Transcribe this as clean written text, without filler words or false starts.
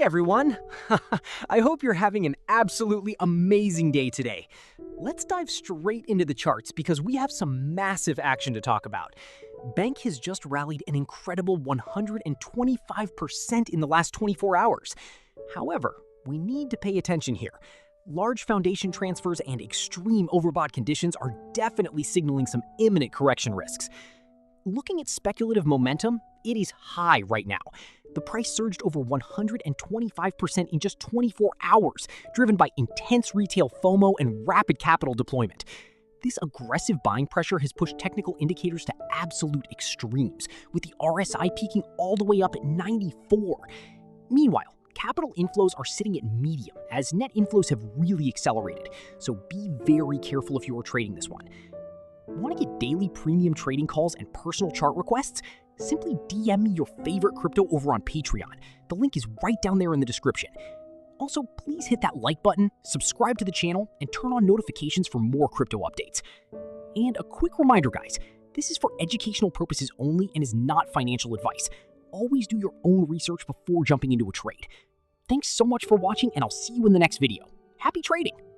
Hey everyone! I hope you're having an absolutely amazing day today. Let's dive straight into the charts because we have some massive action to talk about. Bank has just rallied an incredible 125% in the last 24 hours. However, we need to pay attention here. Large foundation transfers and extreme overbought conditions are definitely signaling some imminent correction risks. Looking at speculative momentum, it is high right now. The price surged over 125% in just 24 hours, driven by intense retail FOMO and rapid capital deployment. This aggressive buying pressure has pushed technical indicators to absolute extremes, with the RSI peaking all the way up at 94. Meanwhile, capital inflows are sitting at medium, as net inflows have really accelerated, so be very careful if you are trading this one. Want to get daily premium trading calls and personal chart requests? Simply DM me your favorite crypto over on Patreon. The link is right down there in the description. Also, please hit that like button, subscribe to the channel, and turn on notifications for more crypto updates. And a quick reminder, guys, this is for educational purposes only and is not financial advice. Always do your own research before jumping into a trade. Thanks so much for watching, and I'll see you in the next video. Happy trading!